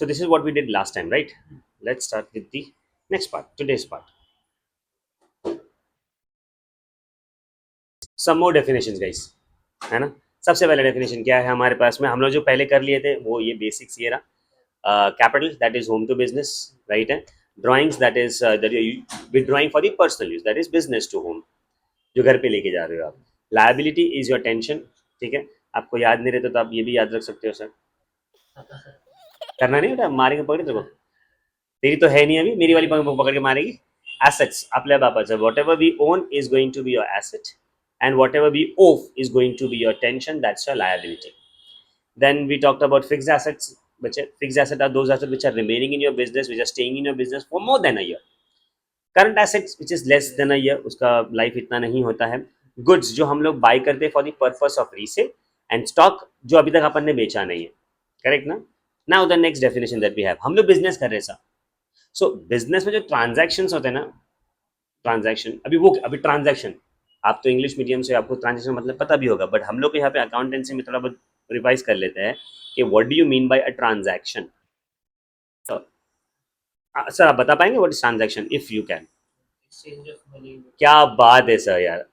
So this is what we did last time, right? Let's start with the next part, today's part. Some more definitions, guys, है ना? सबसे पहले definition क्या है हमारे पास में, हम लोग जो पहले कर लिए थे वो ये बेसिक्स ये रहा. Capital that is home to business, right है. Drawings that is drawing for the personal use, that is business to home, जो घर पे लेके जा रहे हो आप. लायबिलिटी इज योर टेंशन, ठीक है. आपको याद नहीं रहता तो आप ये भी याद रख सकते हो सर. करना नहीं बेटा, मारेंगे पकड़े तेरे को. तेरी तो है नहीं अभी, मेरी वाली पकड़ के मारेगी. Assets आपल्या बापाचं, whatever we own is going to be your asset and whatever we owe is going to be your tension, that's your liability. Then we talked about fixed assets, which fixed assets are those assets which are remaining in your business, which are staying in your business for more than a year. Current assets which is less than a year, उसका life इतना नहीं होता है. Goods जो हम लोग by करते हैं for the purpose of resale, and stock जो अभी तक अपन ने बेचा नहीं है. करेक्ट ना? Now the next definition that we have, हम लोग बिजनेस कर रहे हैं सर. सो बिजनेस में जो ट्रांजैक्शंस होते हैं ना, ट्रांजैक्शन अभी ट्रांजैक्शन, आप तो इंग्लिश मीडियम से आपको ट्रांजैक्शन मतलब पता भी होगा, बट हम लोग यहाँ पे अकाउंटेंसी में थोड़ा बहुत रिवाइज कर लेते हैं कि what do you mean by a transaction. Sir आप बता पाएंगे what is transaction if you can? क्या बात है सर यार,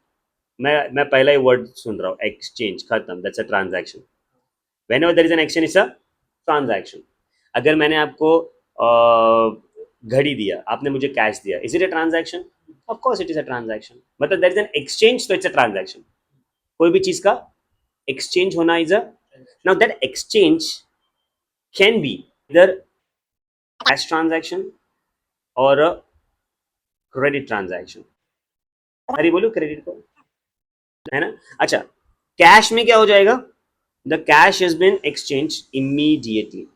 मैं पहला ही वर्ड सुन रहा हूँ, एक्सचेंज, खत्म, that's a transaction. Whenever there is an exchange is a transaction. अगर मैंने आपको घड़ी दिया, आपने मुझे कैश दिया, is it a transaction? Of course it is a transaction. मतलब देयर इज एन एक्सचेंज, तो इट्स अ ट्रांजैक्शन. कोई भी चीज का एक्सचेंज होना is a. Now that exchange can be इधर कैश ट्रांजैक्शन और अ क्रेडिट ट्रांजैक्शन. हरी बोलो क्रेडिट को, है ना? अच्छा, कैश में क्या हो जाएगा? The cash has been exchange immediately.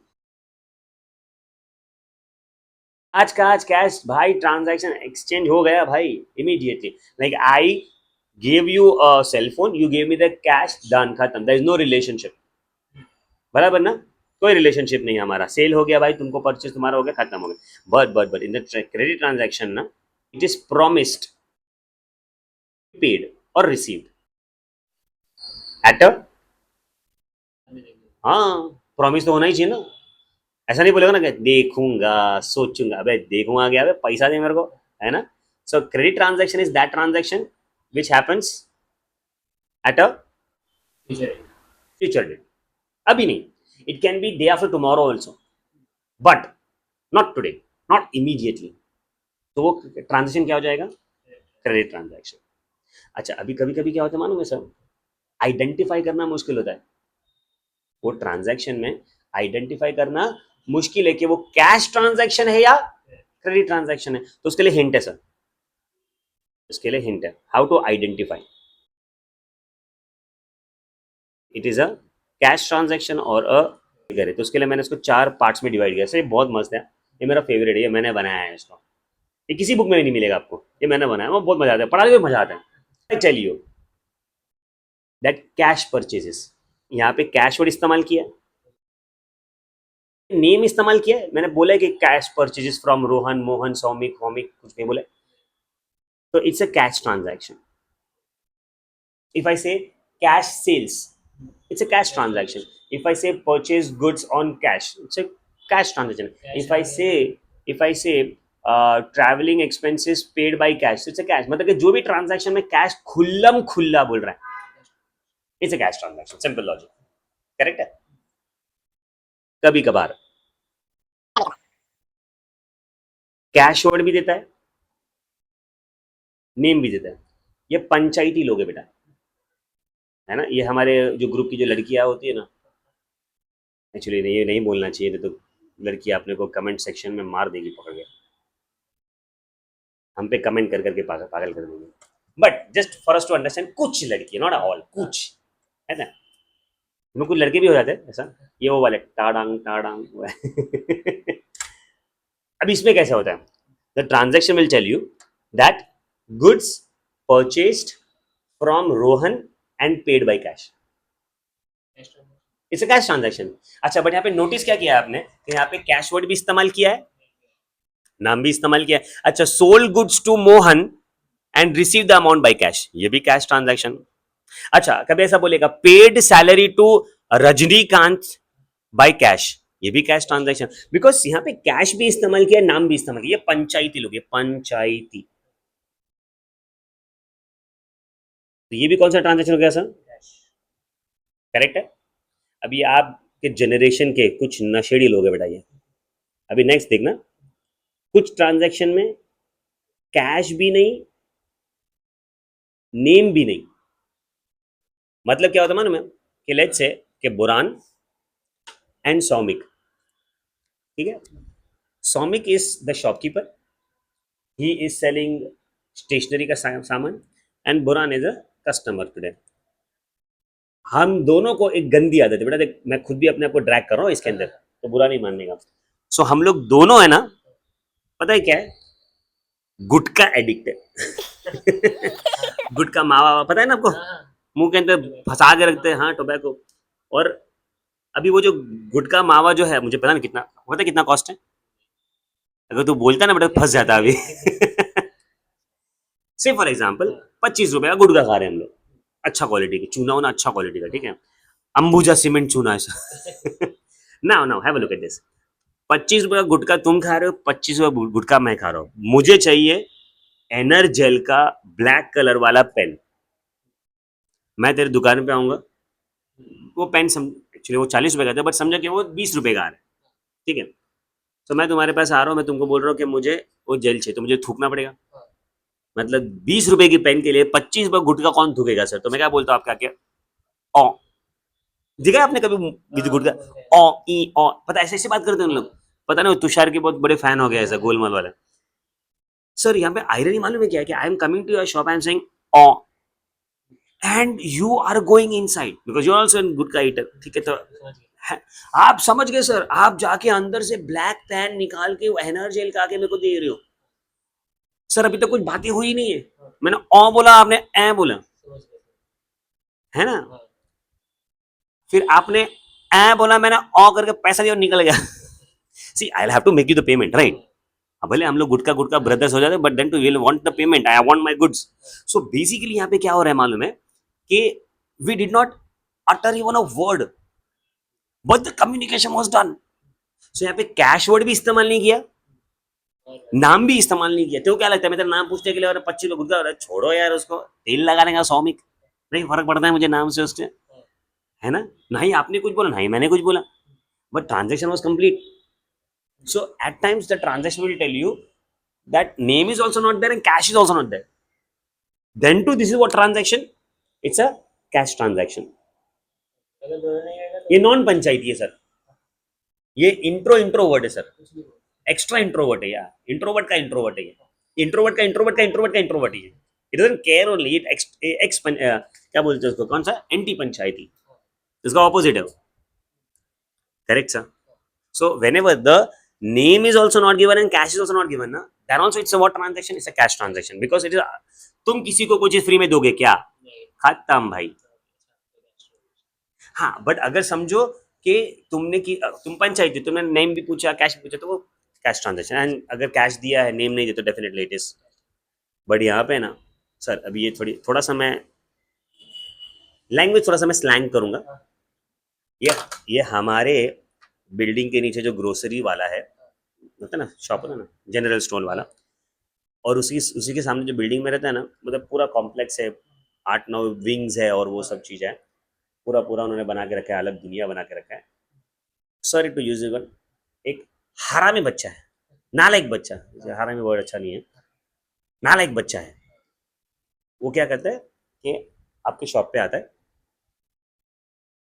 आज का आज कैश भाई, ट्रांजैक्शन एक्सचेंज हो गया भाई immediately. Like I give you a cell phone, you give me the cash, done, खत्म. There is no relationship. बराबर ना? कोई रिलेशनशिप नहीं हमारा. सेल हो गया भाई, तुमको परचेज तुम्हारा हो गया, खत्म हो गया. But in the credit transaction ना, इट इज प्रॉमिस्ड, पेड और रिसीव्ड एट अ. हाँ, प्रॉमिस तो होना ही चाहिए ना. ऐसा नहीं बोलेगा ना कि देखूंगा सोचूंगा, अबे देखूंगा क्या, अबे पैसा दे मेरे को, है ना? So credit transaction is that transaction which happens at a future date. अभी नहीं, it can be day after tomorrow also, but not today, not immediately. तो वो ट्रांजेक्शन क्या हो जाएगा? Credit transaction. अच्छा, अभी कभी कभी क्या होता है मालूम है सर, आइडेंटिफाई करना मुश्किल होता है. वो ट्रांजैक्शन में आइडेंटिफाई करना मुश्किल है कि वो कैश ट्रांजैक्शन है या क्रेडिट ट्रांजैक्शन है. तो उसके लिए हिंट है सर, इसके लिए हिंट है, how to identify it is a cash transaction और अ करे. तो उसके लिए मैंने इसको 4 पार्ट्स में डिवाइड किया. सर ये बहुत मस्त है, ये मेरा फेवरेट है, ये मैंने बनाया है इसको. ये किसी बुक में भी नहीं मिलेगा आपको, ये मैंने बनाया, वो बहुत मजा आता है, पढ़ाने में मजा आता है. चलिए, दैट कैश परचेजेस, यहाँ पे कैश वर्ड इस्तेमाल किया, नेम इस्तेमाल किया है. मैंने बोला है कि cash purchases from Rohan, Mohan, Soumik, Homik, कुछ नहीं बोला. तो it's a cash transaction. If I say cash sales, it's a cash transaction. If I say purchase goods on cash, it's a cash transaction. If I say traveling expenses paid by cash, it's a cash. मतलब कि जो भी transaction में cash खुल्लम खुल्ला बोल रहा है, it's a cash transaction. Simple logic. Correct है? कभी कभार कैश वर्ड भी देता है, नेम भी देता है. ये पंचायती लोग है बेटा, है ना? ये हमारे जो ग्रुप की जो लड़कियां होती है ना, एक्चुअली ये नहीं बोलना चाहिए, तो लड़की आपने को कमेंट सेक्शन में मार देगी पकड़ के, हम पे कमेंट कर करके पागल कर देंगे. But just for us to understand, कुछ लड़की, नॉट ऑल, कुछ, है ना? में कुछ लड़के भी हो जाते हैं ऐसा, ये वो वाले टाडांग टाडांग. अब इसमें कैसे होता है? The transaction will tell you that goods purchased from Rohan and paid by cash. It's a cash transaction. अच्छा, बट यहाँ पे नोटिस क्या किया आपने कि यहाँ पे कैश वर्ड भी इस्तेमाल किया है, नाम भी इस्तेमाल किया है. अच्छा, sold goods to Mohan and receive the amount by cash, ये भी कैश ट्रांजैक्शन. अच्छा, कभी ऐसा बोलेगा paid salary to Rajinikanth by cash, ये भी कैश ट्रांजैक्शन, बिकॉज यहाँ पे कैश भी इस्तेमाल किया, नाम भी इस्तेमाल किया, ये पंचायती लोग, ये पंचायती, तो ये भी कौन सा ट्रांजैक्शन हो गया सर? करेक्ट है। अभी आपके जनरेशन के कुछ नशेड़ी लोग हैं बेटा ये, अभी नेक्स्ट देखना, कुछ ट्रांजैक्शन में कैश भी नहीं, नेम भी नहीं। मतलब क्या होता है मालूम है, कि लेट्स से कि बुरान एंड सौमिक, ठीक है, Soumik is the shopkeeper, he is selling stationery का सामान, and Buran is a customer today. हम दोनों को एक गंदी आदत है बेटा, देख मैं खुद भी अपने आप को ड्रैग कर रहा हूँ इसके अंदर, तो बुरा नहीं मानने का। सो हम लोग दोनों है ना, पता है क्या है, गुटखा एडिक्ट है। गुटखा मावा, पता है ना आपको, मुंह के अंदर फंसा के रखते हैं, हाँ टोबैको। और अभी वो जो गुटखा मावा जो है, मुझे पता नहीं कितना, पता है कितना कॉस्ट है, अगर तू बोलता ना बेटा फंस जाता अभी। से फॉर एग्जाम्पल 25 रुपए का गुटखा खा रहे हैं हम लोग, अच्छा क्वालिटी की चूना होना, अच्छा क्वालिटी का, ठीक है, अंबुजा सीमेंट चूना ऐसा। Now now have a look at this, 25 रुपए का गुटखा तुम खा रहे हो, 25 रुपए गुटखा मैं खा रहा हूँ। मुझे चाहिए एनर्जेल का ब्लैक कलर वाला पेन, मैं तेरे दुकान पे आऊंगा, वो पेन एक्चुअली वो 40 रुपए का था, बट समझा कि वो 20 रुपए का आ रहा है, ठीक है, तो मैं तुम्हारे पास आ रहा हूँ, मैं तुमको बोल रहा हूँ कि मुझे वो जेल चाहिए, तो मुझे थूकना पड़ेगा, मतलब 20 रुपए की पेन के लिए 25 रुपए गुटखा कौन थूकेगा सर, तो मैं क्या बोलता हूँ आपका क्या, ओ, दिखा आपने कभी गुटखा, ओ ई ओ, पता ऐसे ऐसे बात करते हैं उन लोग, पता नहीं तुषार के बहुत बड़े फैन हो गए ऐसा गोलमाल वाला। सर यहाँ पे आयरनी मालूम है क्या है, कि I am coming to your shop, I am saying oh, and you are going inside because you are also an gutkha eater, ठीक है, तो आप समझ गए सर, आप जाके अंदर से ब्लैक पेन निकाल के एनर्जेल का के मेरे को दे रहे हो। सर अभी तक कुछ बातें हुई नहीं है, मैंने ओ बोला, आपने ए बोला, है ना, फिर आपने ए बोला, मैंने ओ करके पैसा दिया और निकल गया। See I have to make you the payment, right, भले हम लोग गुटका गुटका ब्रदर्स हो जाते, but then two will want the payment, I want my goods. So basically यहाँ पे क्या हो रहा है मालूम है, कि we did not utter even a word, but the communication was done. So यहाँ पे कैश वर्ड भी इस्तेमाल नहीं किया, नाम भी इस्तेमाल नहीं किया, तो क्या लगता है मैं तेरा नाम पूछने के लिए, और 25 लोग गुटका, छोड़ो यार उसको, तेल लगाने का सौमिक, नहीं फर्क पड़ता है मुझे नाम से उससे, है ना, ना ही आपने कुछ बोला, ना ही मैंने कुछ बोला, but transaction was complete. So at times the transaction will tell you that name is also not there and cash is also not there. Then too, this is what transaction? It's a cash transaction. ये non पंचायती है sir, ये introvert है sir, extra introvert है यार, introvert का introvert है, ये introvert का इंट्रोवर्ट का इंट्रोवर्ट का इंट्रोवर्ट है, it doesn't care only, it x क्या बोलते हैं उसको, कौन सा, एंटी पंचायती, इसका ऑपोजिट है, correct sir. So whenever the name is also not given and cash is also not given, na, then also it's a what transaction? It's a cash transaction because it is. तुम किसी को कोई चीज free में दोगे क्या? खत्म भाई। हाँ, बट अगर समझो कि तुमने की तुम पंचायती, तुमने नेम भी पूछा, कैश भी पूछा, तो वो कैश ट्रांजेक्शन, एंड अगर कैश दिया है, नेम नहीं दिया, तो डेफिनेटली इट इज। बट यहाँ पे ना सर, अभी ये थोड़ा सा मैं लैंग्वेज थोड़ा सा मैं स्लैंग करूंगा, ये ये हमारे बिल्डिंग के नीचे जो ग्रोसरी वाला है, होता है ना, शॉप होता है ना, जनरल स्टोर वाला, और उसी के सामने जो बिल्डिंग में रहता है ना, मतलब पूरा कॉम्प्लेक्स है, 8-9 विंग्स है और वो सब चीज़ है, पूरा पूरा उन्होंने बना के रखा है, अलग दुनिया बना के रखा है। सॉरी टू यूज इवन, एक हरामी बच्चा है, नालायक बच्चा, हरामी वर्ड अच्छा नहीं है, नालायक बच्चा है, वो क्या करता है कि आपके शॉप पे आता है,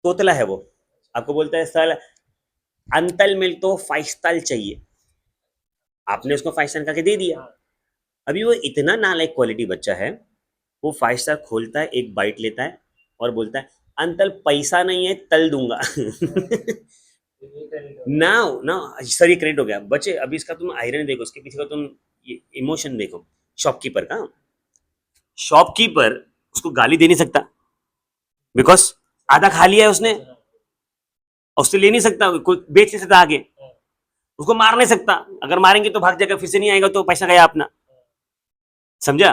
तोतला है वो, आपको बोलता है सर अंतल मिल तो 5 स्टार चाहिए, आपने उसको 5 स्टार करके दे दिया। अभी वो इतना नालायक क्वालिटी बच्चा है, वो 5 स्टार खोलता है, एक बाइट लेता है और बोलता है अंकल पैसा नहीं है, तल दूंगा। ना ना सर, ये क्रेडिट हो गया बच्चे। अभी इसका तुम आयरन देखो, उसके पीछे का तुम इमोशन देखो, शॉपकीपर का, शॉपकीपर उसको गाली दे नहीं सकता, बिकॉज आधा खा लिया है उसने, उससे ले नहीं सकता, कोई बेच नहीं सकता आगे, उसको मार नहीं सकता, अगर मारेंगे तो भाग जाएगा, फिर से नहीं आएगा, तो पैसा गया अपना, समझा।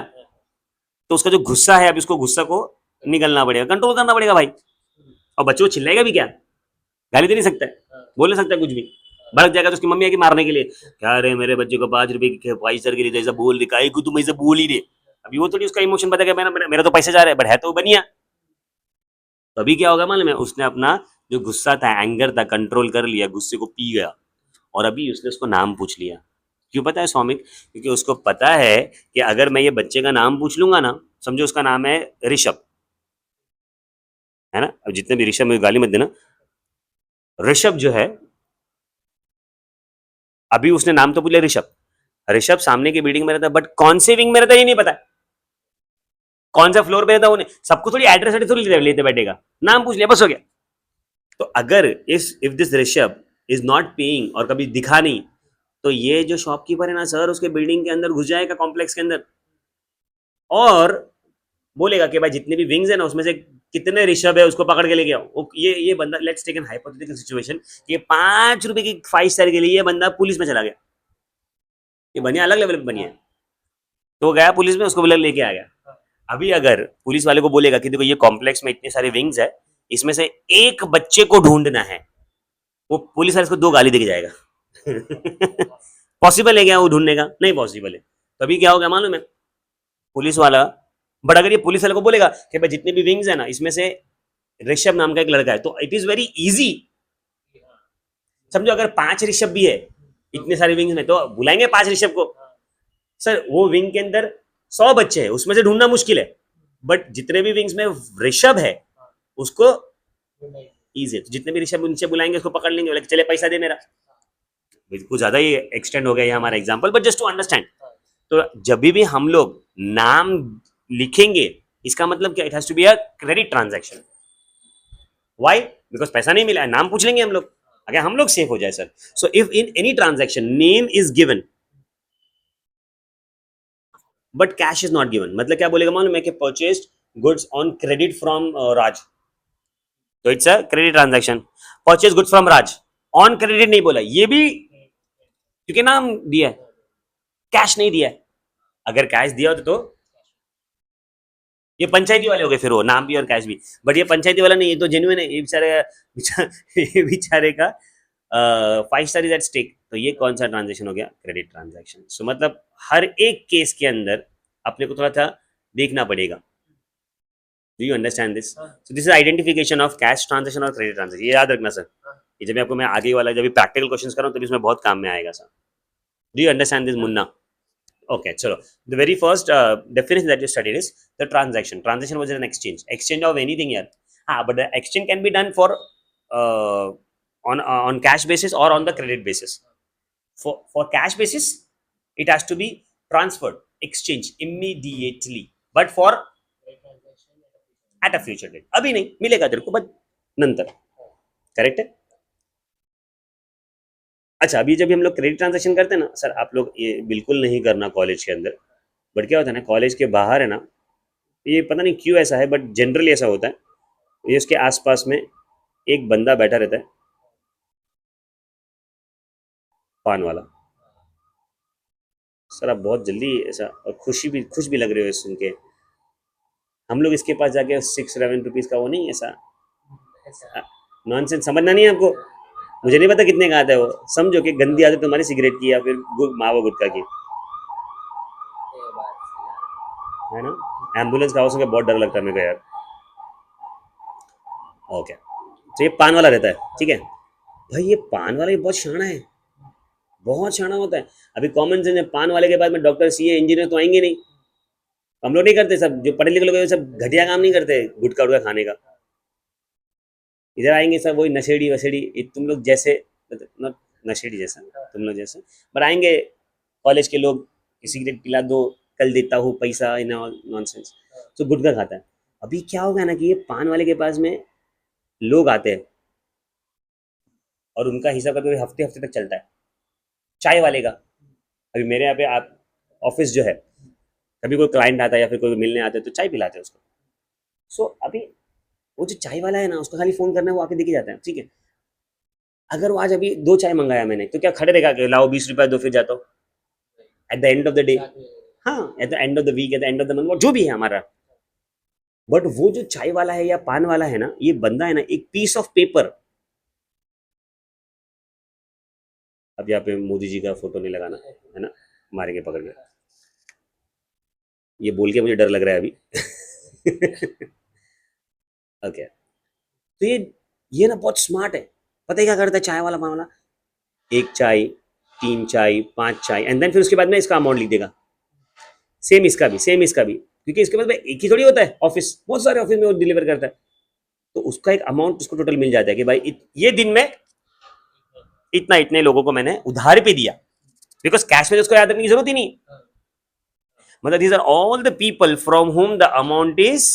तो उसका जो गुस्सा है, अब इसको गुस्सा को निकलना पड़ेगा, कंट्रोल करना पड़ेगा भाई, और बच्चे को चिल्लाएगा भी क्या, गाली दे नहीं सकता है, बोल नहीं सकता कुछ भी, भड़क जाएगा तो उसकी मम्मी आके मारने के लिए, क्या रे मेरे बच्चे को 5 रुपए की पैसा के लिए तो ऐसा बोल रही, काहे को तुम ऐसा बोल ही रहे। अभी वो थोड़ी उसका इमोशन बता गया, मेरा तो पैसे जा रहे हैं, बट है तो वो बनिया। तो अभी क्या होगा मालूम है, उसने अपना जो गुस्सा था, एंगर था, कंट्रोल कर लिया, गुस्से को पी गया, और अभी उसने उसको नाम पूछ लिया। क्यों पता है सौमिक? क्योंकि उसको पता है कि अगर मैं ये बच्चे का नाम पूछ लूंगा ना, समझो उसका नाम है ऋषभ, है ना, अब जितने भी ऋषभ, में गाली मत देना, ऋषभ जो है, अभी उसने नाम तो बोला ऋषभ, ऋषभ सामने की बिल्डिंग में रहता है, बट कौन से विंग में रहता है ये नहीं पता, कौन सा फ्लोर पे रहता है उन्हें, सबको थोड़ी एड्रेस थोड़ी लेते बैठेगा, नाम पूछ लिया बस हो गया। तो अगर if this Rishabh is not paying और कभी दिखा नहीं, तो ये जो शॉपकीपर है ना सर, उसके बिल्डिंग के अंदर घुस जाएगा, कॉम्प्लेक्स के अंदर, और बोलेगा कि भाई जितने भी विंग्स है ना उसमें से कितने ऋषभ है उसको पकड़ के लेके आओ। ये बंदा, let's take an hypothetical situation, ये 5 रुपए की 5 स्टार के लिए ये बंदा पुलिस में चला गया, ये बनिया अलग लेवल पे बनिया है, तो वो गया पुलिस में, उसको बोला लेके आ गया। अभी अगर पुलिस वाले को बोलेगा कि देखो ये कॉम्प्लेक्स में इतने सारे विंग्स है, इसमें से एक बच्चे को ढूंढना है, वो पुलिस वाले इसको 2 गाली देके जाएगा। पॉसिबल है क्या वो ढूंढने का? नहीं पॉसिबल है। तभी क्या होगा मालूम है, पुलिस वाला, बट अगर ये पुलिस वाले को बोलेगा कि भाई जितने भी विंग्स है ना इसमें से ऋषभ नाम का एक लड़का है, तो इट इज वेरी इजी। समझो अगर 5 ऋषभ भी है इतने सारे विंग्स में, तो बुलाएंगे 5 ऋषभ को। सर वो विंग के अंदर 100 बच्चे हैं, उसमें से ढूंढना मुश्किल है, बट जितने भी विंग्स में ऋषभ है उसको इजी है, तो जितने भी ऋषभ नीचे बुलाएंगे उसको पकड़ लेंगे, बोले चले पैसा दे मेरा। कुछ ज्यादा ही एक्सटेंड हो गया ये हमारा example, but just to understand. तो जब भी हम लोग नाम लिखेंगे, इसका मतलब क्या, it has to be a credit transaction. Why? Because पैसा नहीं मिला है, नाम पूछ लेंगे हम लोग, अगर हम लोग सेफ हो जाए sir. So if in any transaction name is given but cash is not given, मतलब क्या बोलेगा मालूम है, कि purchased goods on credit from Raj, तो it's a credit transaction. Purchase goods from Raj, on credit नहीं बोला, ये भी क्योंकि नाम दिया है, कैश नहीं दिया है। अगर कैश दिया होता तो ये पंचायती वाले हो गए, फिर वो नाम भी और कैश भी, बट ये पंचायती वाला नहीं, ये तो जेन्युइन है, ये ये बेचारे का 5 स्टार इज एट स्टेक, तो ये कौन सा ट्रांजेक्शन हो गया, क्रेडिट ट्रांजेक्शन। सो मतलब हर एक केस के अंदर अपने को थोड़ा सा देखना पड़ेगा। Do you understand this? So this is identification of cash transaction और क्रेडिट ट्रांजेक्शन, ये याद रखना सर। ये जब आपको मैं आगे वाला जब प्रैक्टिकल क्वेश्चंस कर रहा हूँ तभी इसमें बहुत काम में आएगा sir. Do you understand this Munna? Okay, chalo. The very first definition that you studied is the transaction. Transaction was an exchange of anything here. But the exchange can be done for uh, on cash basis or on the credit basis. For cash basis, it has to be transferred, exchange immediately. But for at a future date, अभी नहीं मिलेगा तेरे को, but नंतर, correct है। अच्छा, अभी जब हम लोग क्रेडिट ट्रांजेक्शन करते हैं ना सर, आप लोग ये बिल्कुल नहीं करना कॉलेज के अंदर, बट क्या होता है ना, कॉलेज के बाहर है ना, ये पता नहीं क्यों ऐसा है, बट जनरली ऐसा होता है, ये उसके आसपास में एक बंदा बैठा रहता है, पान वाला। सर आप बहुत जल्दी ऐसा, और खुश भी लग रहे हो सुन के, हम लोग इसके पास जाके 6-11 रुपीज़ का वो नहीं ऐसा नॉनसेंस समझना नहीं है आपको। मुझे नहीं पता कितने का आता है वो, समझो कि गंदी आदत तुम्हारी सिगरेट की या फिर मावा गुटखा की, है ना। एम्बुलेंस का आवाज सुन के बहुत डर लगता है मेरे को यार। ओके, तो ये पान वाला रहता है, ठीक है भाई, ये पान वाला ये बहुत शाना है, बहुत शाना होता है। अभी कॉमन सेंस है, पान वाले के बाद में डॉक्टर, सीए, इंजीनियर तो आएंगे नहीं, हम लोग नहीं करते, सब जो पढ़े लिखे लोग हैं सब घटिया काम नहीं करते गुटखा उटखा खाने का। इधर आएंगे सब वही नशेड़ी वशेड़ी, तुम लोग जैसे, नॉट नशेड़ी जैसा, तुम लोग जैसे, पर आएंगे कॉलेज के लोग, सिगरेट पिला दो, कल देता हूँ पैसा, इन ऑल नॉनसेंस, तो गुटखा खाता है। अभी क्या होगा ना कि ये पान वाले के पास में लोग आते हैं, और उनका हिसाब कभी हफ्ते हफ्ते तक चलता है। चाय वाले का, अभी मेरे यहाँ पे आप ऑफिस जो है, कभी कोई क्लाइंट आता है या फिर कोई मिलने आता है तो चाय पिलाते हैं उसको। सो अभी वो जो चाय वाला है ना, उसका खाली फोन करना है, वो आके देके जाता है, ठीक है। अगर वो आज अभी 2 चाय मंगाया मैंने, तो क्या खड़े रहेगा कि लाओ 20 रुपया दो फिर जाता हूँ? At the end of the day, हाँ, at the end of the week, at the end of the month, जो भी है हमारा। बट वो जो चाय वाला है या पान वाला है ना, ये बंदा है ना, एक पीस ऑफ पेपर अब यहाँ पे मोदी जी का फोटो नहीं लगाना है ना, मारेंगे पकड़ के। ये बोल के मुझे डर लग रहा है अभी। ओके, तो ये ना बहुत स्मार्ट है। पता है क्या करता है चाय वाला मामला, एक चाय, तीन चाय, पांच चाय, एंड देन फिर उसके बाद में इसका अमाउंट लिख देगा। सेम इसका भी, सेम इसका भी, क्योंकि इसके पास में एक ही थोड़ी होता है, ऑफिस बहुत सारे ऑफिस में वो डिलीवर करता है। तो उसका एक अमाउंट उसको टोटल मिल जाता है कि भाई ये दिन में इतना इतने लोगों को मैंने उधार पे दिया, बिकॉज कैश में तो उसको याद रखने की जरूरत ही नहीं। मतलब these are all the people from whom the amount is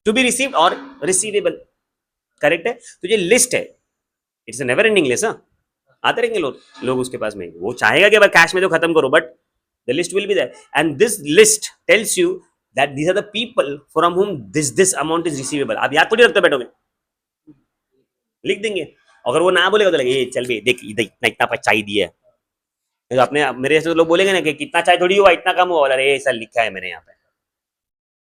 to be received और रिसीवेबल। करेक्ट है, तो ये लिस्ट है, इट्स नेवर एंडिंग लिस्ट। आते रहेंगे लोग उसके पास में, वो चाहेगा कि भाई कैश में तो खत्म करो, but the list will be there and this list tells you that these are the people from whom this amount is receivable. आप याद थोड़ी रखते बैठोगे, लिख देंगे। अगर वो ना बोलेगा तो लगे चल भी देख इतना इतना चाय दिया है, तो अपने मेरे जैसे लोग बोलेंगे ना कि कितना चाय थोड़ी हुआ, इतना कम हुआ, अरे ऐसा लिखा है मैंने यहाँ पे।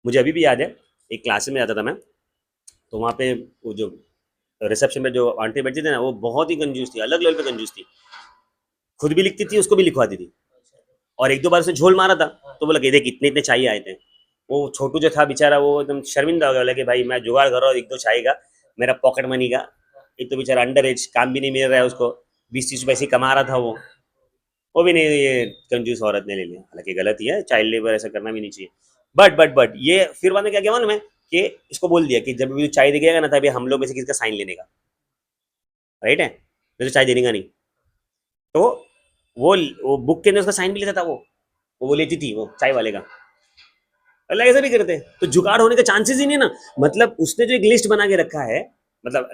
मुझे अभी भी याद है, एक क्लास में जाता था मैं, तो वहाँ पे वो जो रिसेप्शन में जो आंटी बैठती थी ना, वो बहुत ही कंजूस थी, अलग लेवल पे कंजूस थी। खुद भी लिखती थी, उसको भी लिखवाती थी। और एक दो बार उसने झोल मारा था, तो बोला कि देख इतने इतने चाहिए आए थे। वो छोटू जो था बेचारा, वो एकदम शर्मिंदा हो गया, बोला कि भाई मैं जुगाड़ कर रहा हूँ एक दो चाय का, मेरा पॉकेट मनी का। एक तो बेचारा अंडर एज, काम भी नहीं मिल रहा है उसको, 20-30 पैसे कमा रहा था वो भी नहीं, ये कंजूस औरत ने ले लिया। हालांकि गलत ही है, चाइल्ड लेबर ऐसा करना भी नहीं चाहिए। बट ये फिर बाद में क्या किया मालूम है, कि इसको बोल दिया कि जब भी चाय दिखेगा ना, तभी हम लोग में से किसी का साइन लेने का, राइट है, तो चाय देने का नहीं। तो वो बुक के अंदर उसका साइन भी लेता था, वो लेती थी वो चाय वाले का। अल्लाह ऐसा भी करते हैं, तो जुगाड़ होने का चांसेस ही नहीं ना। मतलब उसने जो एक लिस्ट बना के रखा है, मतलब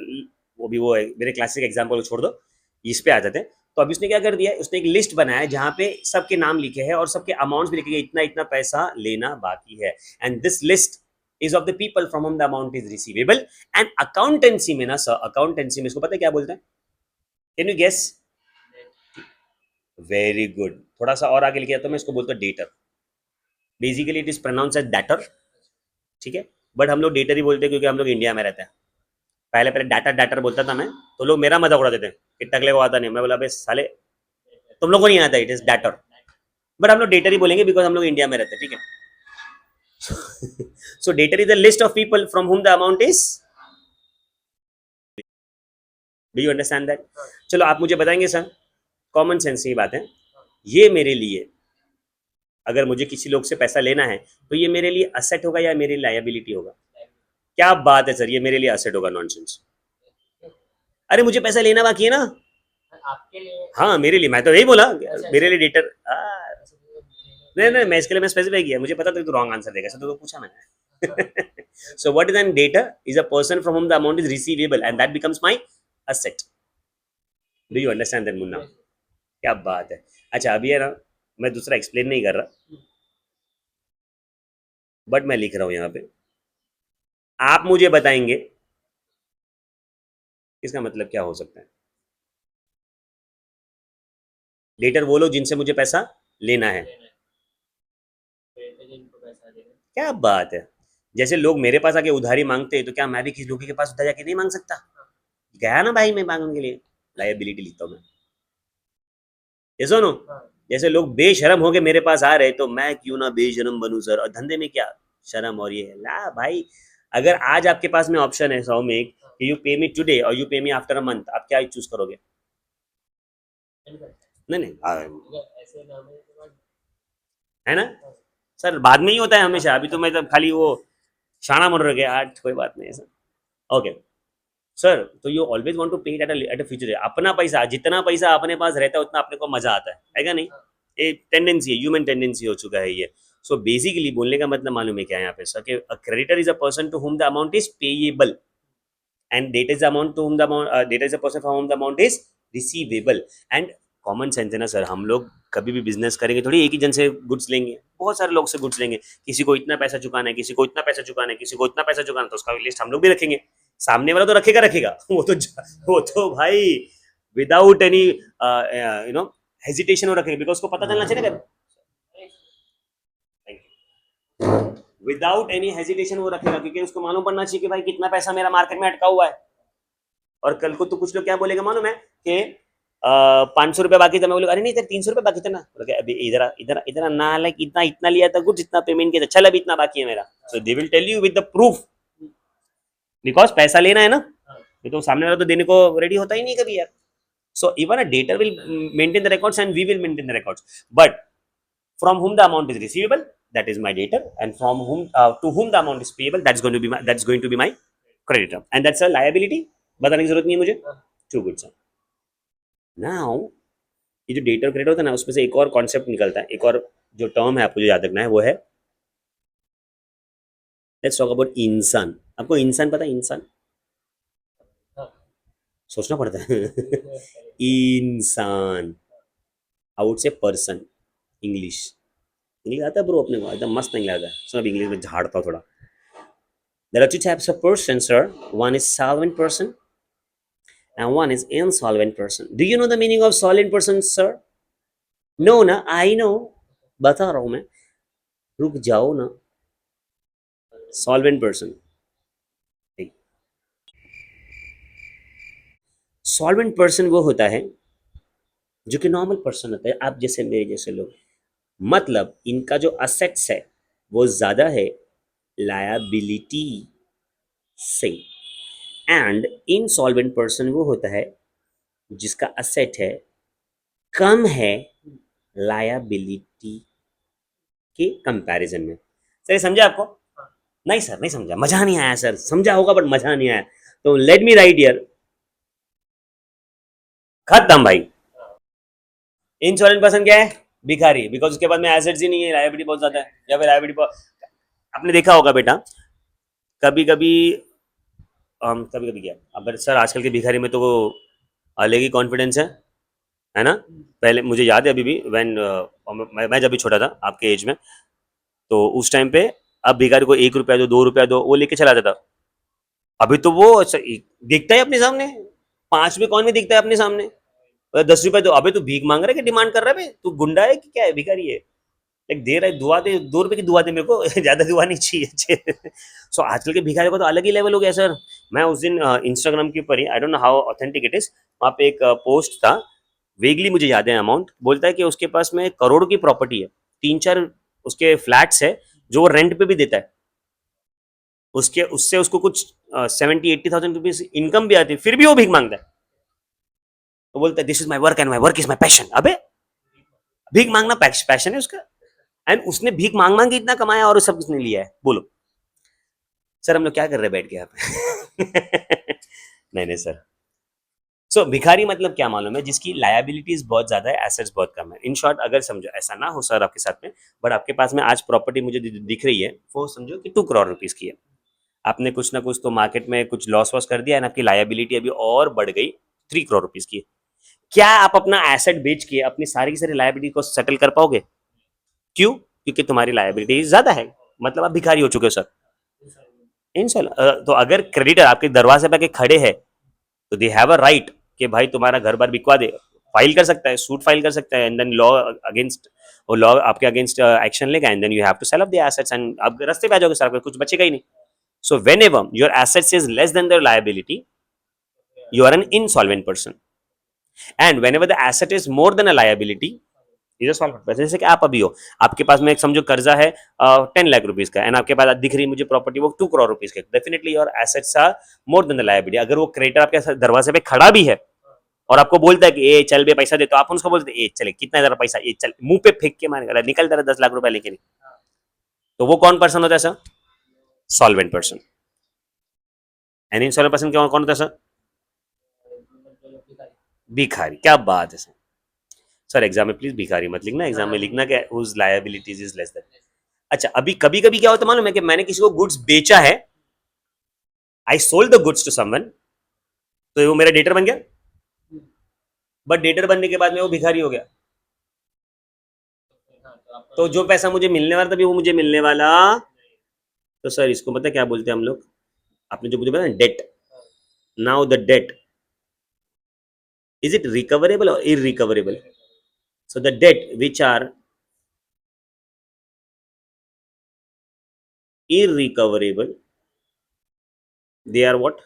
वो है, मेरे क्लासिक एग्जाम्पल को छोड़ दो, इस पे आ जाते हैं। तो अभी उसने क्या कर दिया है, उसने एक लिस्ट बनाया है जहाँ पे सबके नाम लिखे हैं और सबके अमाउंट्स भी लिखे हैं, इतना इतना पैसा लेना बाकी है। And this list is of the people from whom the amount is receivable. And accountancy में ना सर, अकाउंटेंसी में इसको पता है क्या बोलते हैं, can you guess? Very good, थोड़ा सा और आगे लिखे तो मैं इसको बोलता हूँ debtor. Basically it is pronounce as debtor, ठीक है, बट हम लोग डेटर ही बोलते हैं क्योंकि हम लोग इंडिया में रहते हैं। पहले पहले डाटा डाटर बोलता था मैं, तो लोग मेरा मजाक उड़ाते थे कि टकले को आता नहीं। मैं बोला बे साले तुम लोग को नहीं आता, इट इज डाटर, बट हम लोग डेटर ही बोलेंगे बिकॉज हम लोग इंडिया में रहते हैं, ठीक है। So debtor is the list of people from whom the amount is, do you understand that? चलो आप मुझे बताएंगे सर, कॉमन सेंस की बात है, ये मेरे लिए, अगर मुझे किसी लोग से पैसा लेना है, तो ये मेरे लिए असेट होगा या मेरी लायबिलिटी होगा? क्या बात है सर, ये मेरे लिए असेट होगा, नॉनसेंस। अरे मुझे पैसा लेना बाकी है ना, आपके लिए? हाँ मेरे लिए, मैं तो यही बोला मेरे लिए डेटर। नहीं नहीं, मैं इसके लिए मैं स्पेसिफाई किया, मुझे पता था तू रॉन्ग आंसर देगा, तो पूछा मैंने। So what is an debtor is a person from whom the amount is receivable and that becomes my asset. Do you understand that Munna? क्या बात है। अच्छा अभी है ना, मैं दूसरा एक्सप्लेन नहीं कर रहा, बट मैं लिख रहा हूं यहाँ पे, आप मुझे बताएंगे इसका मतलब क्या हो सकता है। डेटर वो लोग जिनसे मुझे पैसा लेना है, क्या बात है। जैसे लोग मेरे पास आके उधारी मांगते हैं, तो क्या मैं भी किसी लोग के पास उधार जाके नहीं मांग सकता? गया ना भाई मैं मांगने के लिए, लायबिलिटी लिखता हूँ मैं, ये सुनो। जैसे लोग बेशरम होके मेरे पास आ रहे, तो मैं क्यों ना बेशरम बनूं सर, और धंधे में क्या शर्म और ये है ला भाई। अगर आज आपके पास में ऑप्शन है 100 में एक, कि यू पे मी टुडे और यू पे मी आफ्टर अ मंथ, आप क्या चूज करोगे? नहीं नहीं है ना सर, बाद में ही होता है हमेशा, अभी तो मैं तो खाली वो शाना मन रह गया आज, कोई बात नहीं ऐसा। ओके सर, तो यू ऑलवेज वांट टू पे इट एट अ फ्यूचर। अपना पैसा, जितना पैसा अपने पास रहता है उतना अपने को मजा आता है क्या नहीं? ये टेंडेंसी है, ह्यूमन टेंडेंसी हो चुका है ये। सो बेसिकली बोलने का मतलब मालूम है क्या है यहाँ पे सर, कि a creditor is a person to whom the amount is payable and debt is amount to whom the amount, debt is a person from whom the amount is receivable. And common sense है ना sir, हम लोग कभी भी business करेंगे थोड़ी एक ही जन से गुड्स लेंगे, बहुत सारे लोग से गुड्स लेंगे। किसी को इतना पैसा चुकाना है, किसी को इतना पैसा चुकाना है, किसी को इतना पैसा चुकाना है, तो उसका लिस्ट हम लोग भी रखेंगे। सामने वाला तो रखेगा रखेगा, वो तो भाई without any you know hesitation वो रखेगा, बिकॉज उसको पता चलना चाहिए ना, विदाउट एनी हेजिटेशन वो रखेगा, क्योंकि उसको मालूम पड़ना चाहिए कि भाई कितना पैसा मेरा मार्केट में अटका हुआ है। और कल को तो कुछ लोग क्या बोलेगा मालूम है, कि 500 रुपये बाकी था, मैं बोलूँ अरे नहीं तेरे 300 रुपये बाकी थे ना, बोले अभी इधर इधर इधर ना, लाइक इतना इतना लिया था कुछ, इतना पेमेंट किया था, चल अभी इतना बाकी है मेरा. So they will tell you with the proof, because पैसा लेना है ना, ये तो सामने वाला तो देने को रेडी होता ही नहीं कभी यार. So even a debtor will maintain the records and we will maintain the records. But from whom the amount is receivable, that is my debtor, and from whom to whom the amount is payable, that's going to be my creditor, and that's a liability. बताने की जरूरत नहीं है मुझे. Too good sir. Now ये जो debtor credit होता है ना, उसमें से एक और कॉन्सेप्ट निकलता है, एक और जो टर्म है आपको जो याद रखना है वो है, लेट्स टॉक अबाउट इंसान. आपको इंसान पता है? इंसान सोचना पड़ता है. इंसान, I would say person. English English आता है ब्रो अपने को, एकदम मस्त इंग्लिश आता है. सुनो अभी इंग्लिश में झाड़ता हूँ थोड़ा. There are two types of person, sir. One is solvent person and one is insolvent person. Do you know the meaning of solvent person, sir? No ना, I know. बता रहा हूँ मैं, रुक जाओ ना. Solvent person. सॉल्वेंट पर्सन वो होता है जो कि नॉर्मल पर्सन होता है, आप जैसे मेरे जैसे लोग. मतलब इनका जो असेट्स है वो ज्यादा है लायबिलिटी से. एंड इनसॉल्वेंट पर्सन वो होता है जिसका असेट है कम है लायबिलिटी के कंपैरिजन में. सर ये समझा आपको? नहीं सर नहीं समझा, मजा नहीं आया सर. समझा होगा बट मजा नहीं आया. तो लेट मी राइट हियर, खत्म भाई. इनसॉल्वेंट पर्सन क्या है? भिखारी. बिकॉज उसके पास में एसेट्स ही नहीं है, लायबिलिटी बहुत ज्यादा है, या फिर लायबिलिटी. आपने देखा होगा बेटा, कभी कभी कभी कभी क्या, अब सर आजकल के भिखारी में तो वो अलग ही कॉन्फिडेंस है ना. पहले मुझे याद है अभी भी, व्हेन मैं जब भी छोटा था आपके एज में, तो उस टाइम पे अब भिखारी को 1 रुपया दो, 2 रुपया दो, वो लेके चला जाता. अभी तो वो दिखता है अपने सामने, 5 में कौन में दिखता है अपने सामने. 10 रुपए दो, अबे तू भीख मांग रहा है कि डिमांड कर रहा है बे? तू गुंडा है कि क्या है? भिखारी है. एक दे रहा है, दुआ दे, 2 रुपए की दुआ दे मेरे को. ज्यादा दुआ नहीं चाहिए. सो आजकल के भिखारी को तो अलग ही लेवल हो गया सर. मैं उस दिन इंस्टाग्राम के ऊपर ही, I don't know how authentic it is, वहाँ पे एक पोस्ट था, वेगली मुझे याद है अमाउंट, बोलता है कि उसके पास में करोड़ की प्रॉपर्टी है, 3-4 उसके फ्लैट्स है जो वो रेंट पे भी देता है. उसके उससे उसको कुछ 70-80 थाउजेंड रुपीज इनकम भी आती है, फिर भी वो भीख मांगता है. तो बोलता है this is my work and my work is my passion. अबे भीख मांगना पैशन है उसका, एंड उसने भीख मांग मांग के इतना कमाया और सब किसने लिया है बोलो. सर हम लोग क्या कर रहे हैं बैठ के यहाँ पे? नहीं नहीं सर. सो भिखारी मतलब क्या मालूम है? जिसकी लायबिलिटीज बहुत ज्यादा है, एसेट्स बहुत कम है. इन शॉर्ट अगर समझो, ऐसा ना हो सर आपके साथ में, बट आपके पास में आज प्रॉपर्टी मुझे दिख रही है, वो समझो कि 2 करोड़ रुपीज की है. आपने कुछ ना कुछ तो मार्केट में कुछ लॉस वॉस कर दिया एंड आपकी लायबिलिटी अभी और बढ़ गई 3 करोड़ रुपीज की. क्या आप अपना एसेट बेच के अपनी सारी की सारी लायबिलिटी को सेटल कर पाओगे? क्यों? क्योंकि तुम्हारी लायबिलिटी ज्यादा है, मतलब आप भिखारी हो चुके हो सर. तो अगर क्रेडिटर आपके दरवाजे पे आके खड़े हैं, तो दे हैव अ राइट कि भाई तुम्हारा घर बार बिकवा दे. फाइल कर सकता है, सूट फाइल कर सकता है, एंड देन लॉ अगेंस्ट, वो लॉ आपके अगेंस्ट एक्शन लेगा, and then you have to sell off the assets, एंड आप रास्ते पे आ जाओगे सर, कुछ बचेगा ही नहीं. So when ever your assets is less then the liability, you are an insolvent person. And whenever the asset is more than a liability, is a solvent person. जैसे कि आप अभी हो, आपके पास में एक समझो कर्जा है 10 लाख रुपीज का, एंड आपके पास दिख रही मुझे प्रॉपर्टी वो 2 करोड़ रुपीज का, definitely your assets are more than the liability. अगर वो क्रेडिटर आपके दरवाजे पे खड़ा भी है और आपको बोलता है कि ए चल बे पैसा दे, तो आप उसको बोलते ए चले कितना जरा पैसा, ए चल, मुंह पे फेंक के मारेगा, निकल जरा 10 लाख रुपया लेके नहीं. तो वो कौन पर्सन होता है sir? Solvent person. And insolvent person कौन होता है सर? भिखारी. क्या बात है सर. सर एग्जाम में प्लीज भिखारी मत लिखना, एग्जाम में लिखना कि whose liabilities is less than. अच्छा अभी कभी कभी क्या होता है मालूम है? कि मैंने किसी को गुड्स बेचा है, I sold the goods to someone, तो वो मेरा डेटर बन गया, बट डेटर बनने के बाद में वो भिखारी हो गया. तो जो पैसा मुझे मिलने वाला था भी वो मुझे मिलने वाला. तो सर इसको पता क्या बोलते हैं हम लोग? आपने जो मुझे बताया debt, now the debt, is it recoverable or irrecoverable? So the debt which are irrecoverable, they are what?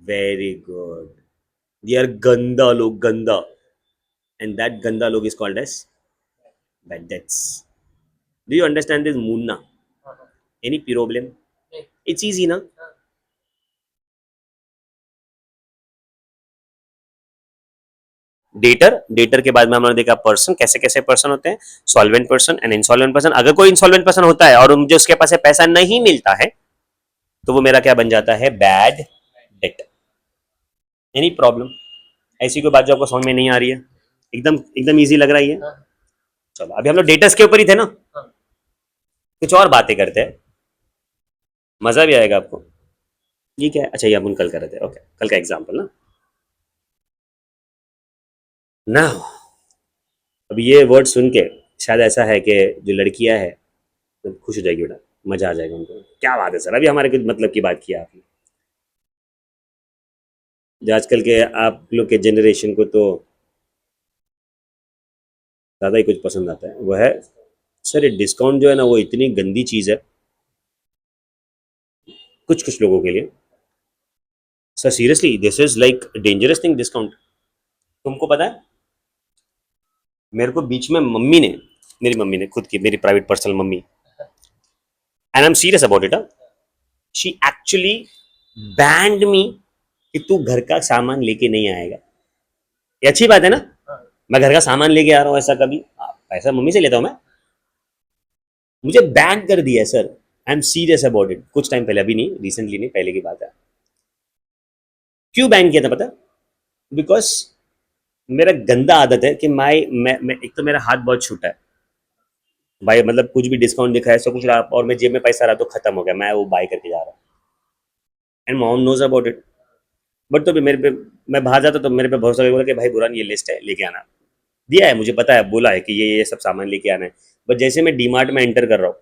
Very good. They are गंदा लोग, गंदा, एंड दैट गंदा लोग is called as bad debts. Do you understand this, Munna? Any problem? It's easy ना. Debtor के बाद में हमने देखा पर्सन, कैसे कैसे पर्सन होते हैं, solvent person and insolvent person. अगर कोई इंसॉल्वेंट पर्सन होता है और मुझे उसके पास से पैसा नहीं मिलता है तो वो मेरा क्या बन जाता है, बैड डेट. Any problem? ऐसी कोई बात जो आपको समझ में नहीं आ रही है? एकदम एकदम इजी लग रहा है ये. चलो अभी हम लोग डेटर्स के ऊपर ही थे ना, कुछ और बातें करते हैं, मजा भी आएगा आपको. ये क्या है? अच्छा ये अपन कल कर रहे थे. ओके, कल का एग्जाम्पल ना. ना अब ये वर्ड सुन के शायद ऐसा है कि जो लड़कियां है तो खुश हो जाएगी, बेटा मजा आ जाएगा उनको. क्या बात है सर, अभी हमारे कुछ मतलब की बात किया आपने. जो आजकल के आप लोग के जनरेशन को तो ज़्यादा ही कुछ पसंद आता है, वो है सर ये डिस्काउंट जो है ना, वो इतनी गंदी चीज़ है कुछ कुछ लोगों के लिए. Sir seriously this is like dangerous thing, discount. तुमको पता है मेरे को बीच में मम्मी ने, मेरी मम्मी ने खुद की, मेरी private personal mummy, and I am serious about it, she actually banned me कि तू घर का सामान लेके नहीं आएगा. ये अच्छी बात है ना, मैं घर का सामान लेके आ रहा हूँ, ऐसा कभी पैसा मम्मी से लेता हूँ मैं? मुझे बैन कर दिया है sir. I am serious about it. कुछ टाइम पहले, अभी नहीं, रिसेंटली नहीं, पहले की बात है. क्यों बैन किया था पता? बिकॉज मेरा गंदा आदत है कि मैं एक तो मेरा हाथ बहुत छोटा है भाई, मतलब कुछ भी डिस्काउंट दिखा है, सब कुछ रहा और मैं जेब में पैसा रहा तो खत्म हो गया, मैं वो बाय करके जा रहा हूँ. And mom knows about it. But तो भी मेरे पे, मैं बाहर जाता तो मेरे पे भरोसा बोला कि भाई बुरान ये लिस्ट है लेके आना. दिया है, मुझे पता है, बोला है कि ये सब सामान लेके आना है. बट जैसे मैं डी मार्ट में एंटर कर रहा हूँ,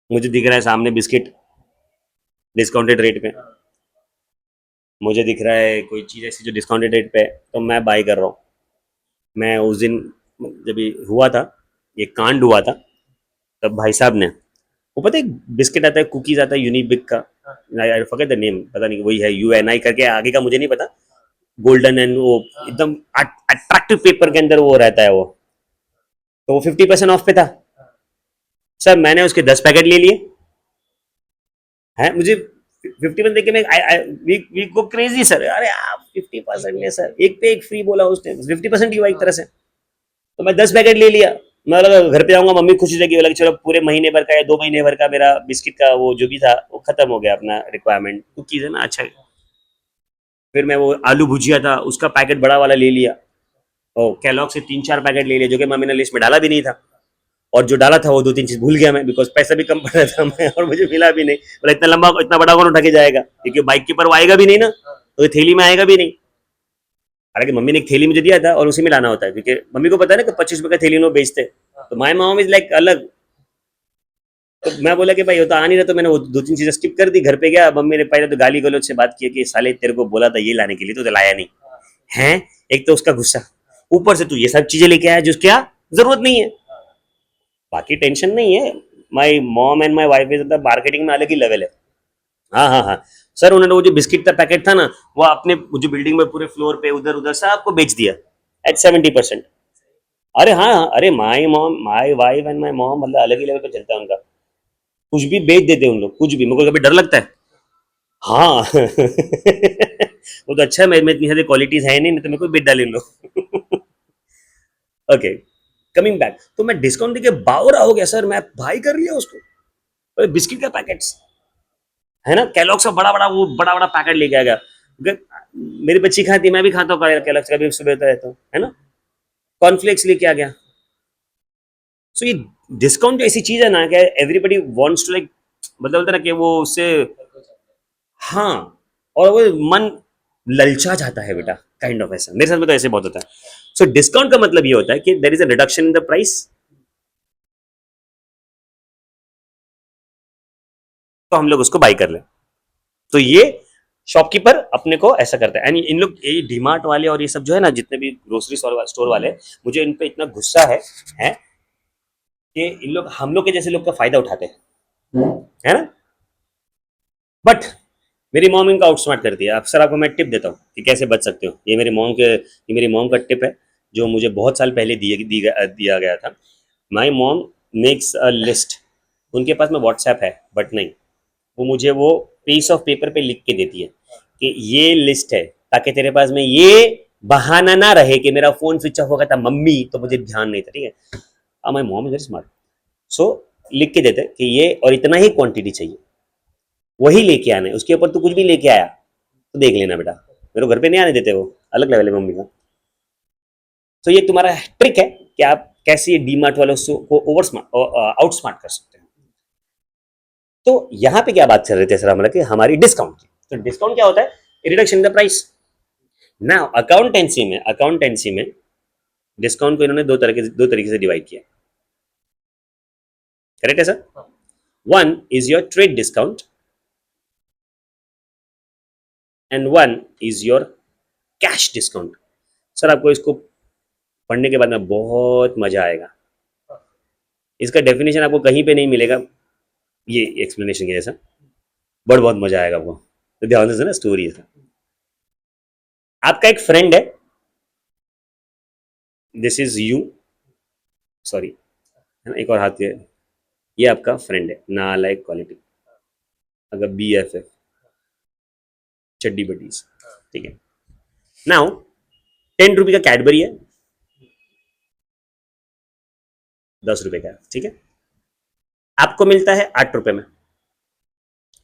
मुझे दिख रहा है सामने बिस्किट डिस्काउंटेड रेट पे, मुझे दिख रहा है कोई चीज़ ऐसी जो डिस्काउंटेड रेट पे है, तो मैं बाई कर रहा हूँ. मैं उस दिन जब ये हुआ था, ये कांड हुआ था, तब भाई साहब ने, वो पता है बिस्किट आता है, कुकीज आता है यूनिबिक का, आई फॉरगेट द नेम, पता नहीं, वही है UNI करके, आगे का मुझे नहीं पता. गोल्डन एंड वो एकदम अट्रैक्टिव पेपर के अंदर वो रहता है वो, तो वो 50% ऑफ पे था. सर मैंने उसके 10 पैकेट ले लिए हैं. मुझे 50% देख के मैं वी गो क्रेजी सर. अरे आप 50% ले सर, एक पे एक फ्री बोला उसने, 50% ही हुआ एक तरह से. तो मैं 10 पैकेट ले लिया. मैं लगा घर पे आऊंगा मम्मी खुशी रहेगी, लगा चलो पूरे महीने भर का या 2 महीने भर का मेरा बिस्किट का वो जो भी था वो खत्म हो गया, अपना रिक्वायरमेंट कुकीज है ना. अच्छा, फिर मैं वो आलू भुजिया था उसका पैकेट बड़ा वाला ले लिया, और कैलॉग से 3-4 पैकेट ले लिया जो कि मम्मी ने लिस्ट में डाला भी नहीं था, और जो डाला था वो 2-3 चीज भूल गया मैं, बिकॉज पैसा भी कम पड़ रहा था मैं, और मुझे मिला भी नहीं. बोला इतना लंबा इतना बड़ा कौन उठा के जाएगा, क्योंकि बाइक के ऊपर वो आएगा भी नहीं ना, तो थैली में आएगा भी नहीं. हालांकि मम्मी ने एक थैली मुझे दिया था और उसी में लाना होता है, क्योंकि मम्मी को पता है ना कि 25 रुपए का थैली में बेचते. तो माई मॉम इज लाइक अलग. तो मैं बोला कि भाई वो तो आ नहीं रहा, तो मैंने वो 2-3 चीजें स्किप कर दी. घर पे गया, मम्मी ने पहले तो गाली गलौज से बात की कि साले तेरे को बोला था ये लाने के लिए, तो लाया नहीं है. एक तो उसका गुस्सा, ऊपर से तू ये सब चीजें लेके आया जो क्या जरूरत नहीं है. बाकी टेंशन नहीं है. My mom and my wife is the marketing में अलग ही लेवल है. हाँ हाँ हाँ सर, उन्होंने वो जो बिस्किट का पैकेट था ना, वो अपने जो बिल्डिंग में पूरे फ्लोर पे उधर उधर सबको बेच दिया एट 70%. अरे हाँ हाँ, अरे my mom, my wife and my mom, मतलब अलग ही लेवल पे चलता है उनका. कुछ भी बेच देते हैं उन लोग, कुछ भी. मेरे को कभी डर लगता है. हाँ वो तो अच्छा है, मेरे में इतनी सारी क्वालिटीज है नहीं तो मेरे को बेच डाले इन लोग. ओके, कमिंग बैक, तो मैं डिस्काउंट देके बावरा हो गया सर, मैं भाई कर लिया उसको. बिस्किट का पैकेट्स है ना, कैलॉग्स का बड़ा बड़ा, वो बड़ा बड़ा पैकेट लेके आ गया. मेरी बच्ची खाती, मैं भी खाता हूँ कैलॉग्स का, भी सुबह होता रहता हूँ, है ना. कॉर्नफ्लेक्स लेके आ गया. सो ये डिस्काउंट जो ऐसी चीज है ना कि एवरीबडी वांट्स टू लाइक, मतलब होता है ना कि वो उससे, हाँ, और वो मन ललचा जाता है बेटा, काइंड ऑफ ऐसा. मेरे साथ में तो ऐसे बहुत होता है. सो डिस्काउंट का मतलब ये होता है कि there is a reduction in the price, तो हम लोग उसको बाई कर लें. तो ये शॉपकीपर अपने को ऐसा करता है. एंड इन लोग ये डीमार्ट वाले और ये सब जो है ना, जितने भी ग्रोसरी स्टोर वाले, मुझे इन पे इतना गुस्सा है कि इन लोग हम लोग के जैसे लोग का फायदा उठाते हैं, है ना. बट मेरी मॉम इनको आउटस्मार्ट करती है। अब सर आपको मैं टिप देता हूँ कि कैसे बच सकते हो। ये मेरी मॉम का टिप है जो मुझे बहुत साल पहले दिया गया था। My mom makes a list. उनके पास में व्हाट्सएप है बट नहीं, वो मुझे वो पीस ऑफ पेपर पे लिख के देती है कि ये लिस्ट है, ताकि तेरे पास में ये बहाना ना रहे कि मेरा फोन स्विच ऑफ हो गया था मम्मी तो मुझे ध्यान नहीं था। ठीक है, अब my mom is very smart. So लिख के देते कि ये और इतना ही क्वांटिटी चाहिए, वही लेके आना है। उसके ऊपर तू कुछ भी लेके आया तो देख लेना बेटा, मेरे को घर पे नहीं आने देते, वो अलग लेवल है मम्मी का। तो ये तुम्हारा ट्रिक है कि आप कैसे डीमार्ट वालों को ओवर स्मार्ट आउटस्मार्ट कर सकते हैं। तो यहाँ पे क्या बात कर रहे थे सर हमारा कि हमारी डिस्काउंट की। तो डिस्काउंट क्या होता है? Reduction in the price. ना अकाउंटेंसी में डिस्काउंट को इन्होंने दो तरीके से डिवाइड किया। करेक्ट है sir? One is your trade discount and one is your cash discount. Sir आपको इसको पढ़ने के बाद में बहुत मजा आएगा। इसका डेफिनेशन आपको कहीं पे नहीं मिलेगा ये एक्सप्लेनेशन के जैसा, बट बहुत मजा आएगा आपको। तो ध्यान से ना, स्टोरी है। आपका एक फ्रेंड है, दिस इज यू, सॉरी है ना, एक और हाथ ये आपका फ्रेंड है, ना लाइक क्वालिटी, अगर बी एफ एफ, चड्डी बडीज। ठीक है, नाउ 10 रुपये का कैडबरी है, 10 रुपये का, ठीक है। आपको मिलता है 8 रुपये में,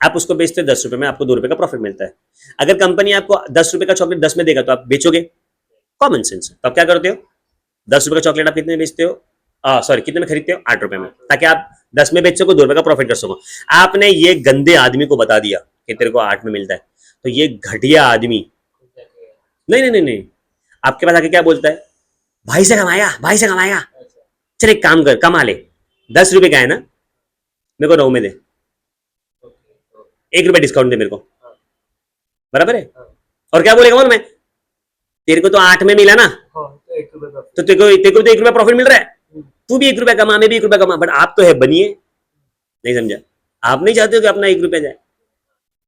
आप उसको बेचते हो 10 रुपये में, आपको 2 रुपये का प्रॉफिट मिलता है। अगर कंपनी आपको 10 रुपये का चॉकलेट 10 में देगा तो आप बेचोगे, कॉमन सेंस है। तो आप क्या करते हो? 10 रुपये का चॉकलेट आप कितने में बेचते हो? सॉरी, कितने में खरीदते हो? 8 रुपये में, ताकि आप 10 में बेच सको, 2 रुपये का प्रॉफिट कर सको। आपने ये गंदे आदमी को बता दिया कि तेरे को 8 में मिलता है, तो ये घटिया आदमी नहीं नहीं नहीं नहीं, आपके पास आके क्या बोलता है? भाई से कमाएगा, भाई से कमाएगा, चल एक काम कर, कमा ले, 10 रुपये का है ना, मेरे को 9 में दे, 1 रुपया डिस्काउंट दे मेरे को, बराबर है। और क्या बोलेगा मालूम है? तेरे को तो 8 में मिला ना, तो तेरे को तो 1 रुपया प्रॉफिट मिल रहा है, तू भी 1 रुपया कमा, मैं भी 1 रुपया कमा, बट आप तो है बनिए। नहीं समझा? आप नहीं चाहते हो कि अपना 1 रुपया जाए,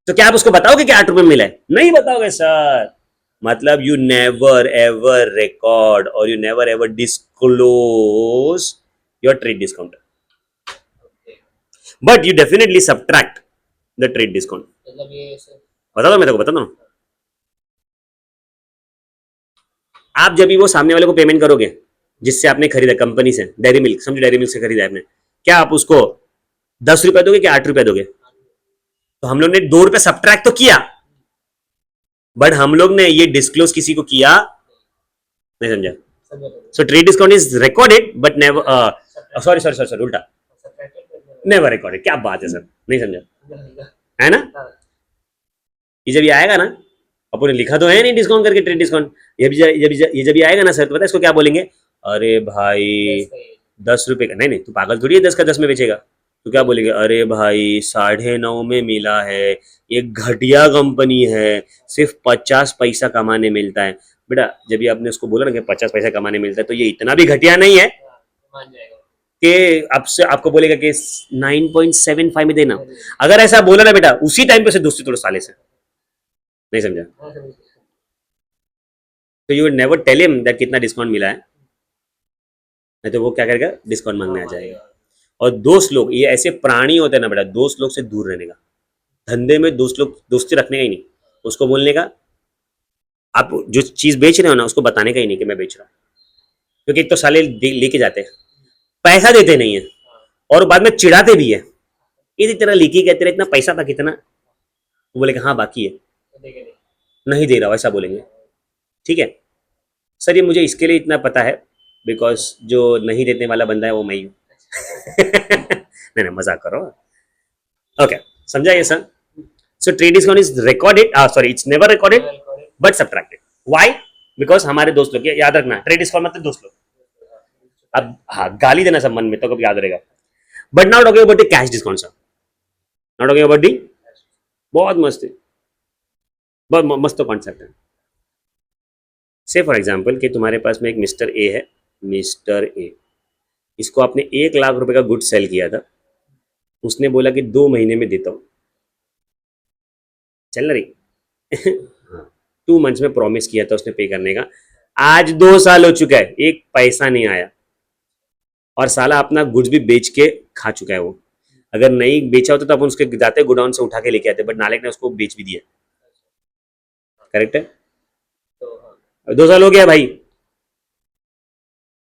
तो क्या आप उसको बताओगे कि 8 रुपये मिला है? नहीं बताओगे सर। मतलब यू नेवर एवर रिकॉर्ड और you never ever disclose your trade discount, but you definitely subtract the trade discount. बता दो, मैं तेको बता दो, आप जब भी वो सामने वाले को पेमेंट करोगे जिससे आपने खरीदा कंपनी से, डेयरी मिल्क, समझो डेयरी मिल्क से खरीदा आपने, क्या आप उसको 10 रुपए दोगे कि 8 रुपए दोगे? तो हम लोग ने 2 रुपए सब्ट्रैक्ट तो किया, बट हम लोग ने ये डिस्क्लोज किसी को किया नहीं, समझा? So trade discount is recorded but never, sorry sorry sorry sorry, उल्टा, नेवर रिकॉर्डेड। क्या बात है सर, नहीं समझा है ना? ये जब ये आएगा ना, अपन ने लिखा तो है नहीं डिस्काउंट करके ट्रेड डिस्काउंट, ये जब ये आएगा ना सर, तो पता है इसको क्या बोलेंगे? अरे भाई 10 रुपए का, नहीं नहीं, तू पागल थोड़ी है 10 का 10 में बेचेगा। तो क्या बोलेंगे? अरे भाई 9.5 में मिला है, ये घटिया कंपनी है, सिर्फ 50 पैसा कमाने मिलता है। बेटा जब ये आपने उसको बोला ना कि 50 पैसा कमाने मिलता है, तो ये इतना भी घटिया नहीं है कि आपसे आपको बोलेगा कि 9.75 में देना। अगर ऐसा बोला ना बेटा, उसी टाइम पे से दोस्ती तोड़ो साले से, नहीं समझा? तो you never tell him that कितना डिस्काउंट मिला है, नहीं तो वो क्या करेगा? डिस्काउंट मांगने आ जाएगा। और दोस्त लोग ये ऐसे प्राणी होते हैं ना बेटा, दोस्त लोग से दूर रहने का, धंधे में दोस्त लोग दोस्ती रखने का ही नहीं, उसको बोलने का आप जो चीज बेच रहे हो ना उसको बताने का ही नहीं कि मैं बेच रहा हूँ, क्योंकि एक तो साले लेके जाते हैं, पैसा देते नहीं है, और बाद में चिढ़ाते भी है, ये तेरा लेके गया, तेरा इतना पैसा था कितना? वो बोलेगा हाँ बाकी है, नहीं दे रहा हूँ, ऐसा बोलेंगे। ठीक है सर, ये मुझे इसके लिए इतना पता है बिकॉज जो नहीं देने वाला बंदा है वो मैं ही हूँ। नहीं नहीं, मजाक करो। ओके, समझा ये sir? So trade discount is recorded, sorry it's never recorded but subtracted. Why? Because हमारे दोस्त लोग, याद रखना, ट्रेड डिस्काउंट मतलब दोस्त लोग। अब हाँ, गाली देना सब मन में तो कब याद रहेगा। But now talking about the cash discount sir, now talking about the, बहुत मस्त है, बहुत मस्त कॉन्सेप्ट है। से फॉर एग्जाम्पल कि तुम्हारे पास में एक मिस्टर ए है, मिस्टर ए, इसको आपने 1 लाख रुपए का गुड सेल किया था, उसने बोला कि 2 महीने में देता हूँ। चल रही। हाँ, 2 मंथ्स में प्रॉमिस किया था उसने पे करने का, आज 2 साल हो चुका है, एक पैसा नहीं आया, और साला अपना गुड्स भी बेच के खा चुका है वो। अगर नहीं बेचा होता तो अपन उसके जाते गोडाउन से उठा के लेके आते, बट नालायक ने उसको बेच भी दिया। करेक्ट है। 2 साल हो गया भाई,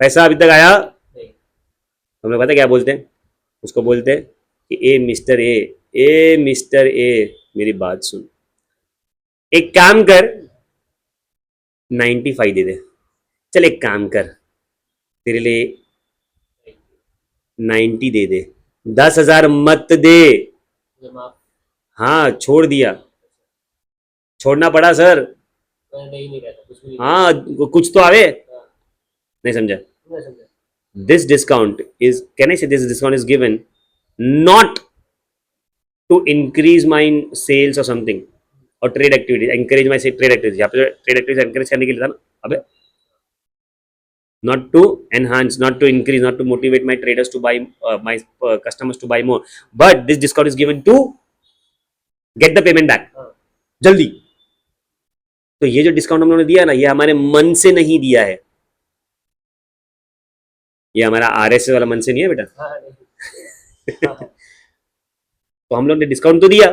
पैसा अभी तक आया। हमें पता क्या बोलते हैं उसको, बोलते हैं कि ए मिस्टर ए मिस्टर ए, मेरी बात सुन, एक काम कर, 95 दे दे। चल एक काम कर, तेरे लिए 90 दे दे, 10,000 मत दे। हाँ छोड़ दिया, छोड़ना पड़ा सर। हाँ कुछ तो आवे, नहीं समझा। This discount is, can I say this discount is given not to increase my sales or something, or trade activities, encourage my trade activities, यहाँ पे ट्रेड एक्टिविटीज एंकरेज करने के लिए था ना। अबे not to enhance, not to increase, not to motivate my traders to buy, my customers to buy more, but this discount is given to get the payment back जल्दी। तो ये जो डिस्काउंट हम लोगों ने दिया ना, ये हमारे मन से नहीं दिया है, ये हमारा आरएस वाला मन से नहीं है बेटा। तो हम लोग ने डिस्काउंट तो दिया,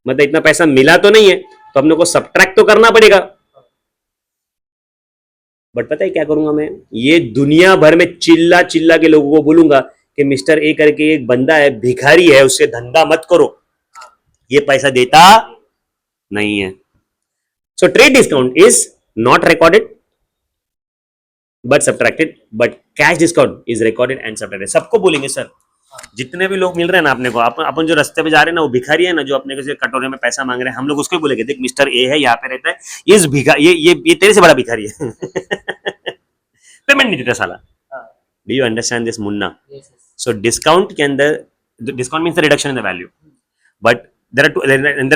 मतलब इतना पैसा मिला तो नहीं है, तो हम लोग को सब्ट्रैक्ट तो करना पड़ेगा। बट पता है क्या करूंगा मैं, ये दुनिया भर में चिल्ला चिल्ला के लोगों को बोलूंगा कि मिस्टर ए करके एक बंदा है, भिखारी है, उससे धंधा मत करो, ये पैसा देता नहीं है। So trade discount is not recorded but subtracted, but cash discount is recorded and subtracted. सबको बोलेंगे सर, जितने भी लोग मिल रहे हैं ना अपने को, अपन जो रास्ते पे जा रहे हैं ना, वो भिखारी है ना, जो अपने को कटोरे में पैसा मांग रहे हैं, हम लोग उसको ही बोलेंगे, देख मिस्टर ए है, यहाँ पे रहता है, इस भिखा ये तेरे से बड़ा भिखारी है। पेमेंट नहीं देता साला। Do you understand this Munna? So discount के अंदर, discount means the reduction in the value, but there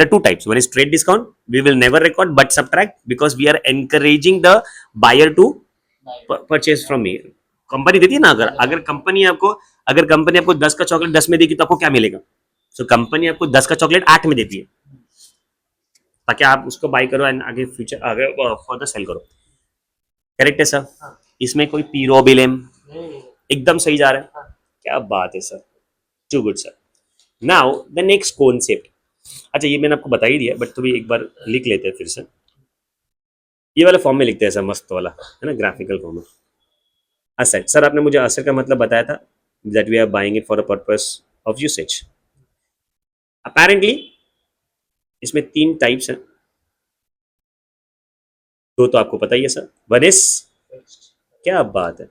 are two types. One is trade discount, we will never record but subtract, because we are encouraging the buyer to purchase from me. Company देती है ना, अगर company आपको 10 का chocolate 10 में देगी तो आपको क्या मिलेगा? सो कंपनी आपको 10 का चॉकलेट 8 में देती है, ताकि आप उसको बाय करो एंड आगे फ्यूचर आगे फर्दर सेल करो। करेक्ट है सर? इसमें कोई पीरोबिलम एकदम सही जा रहा है। क्या बात है sir, too good sir. Now the next concept, अच्छा ये मैंने आपको बता ही दिया, बट तो भी एक बार लिख लेते हैं फिर से। ये वाला फॉर्म में लिखते हैं सर, मस्त वाला है ना, ग्राफिकल फॉर्म में। असेट, सर आपने मुझे असेट का मतलब बताया था, that we are buying it for a purpose of usage. Apparently इसमें 3 टाइप्स हैं, 2 तो आपको पता ही है सर। वन इज, क्या बात है,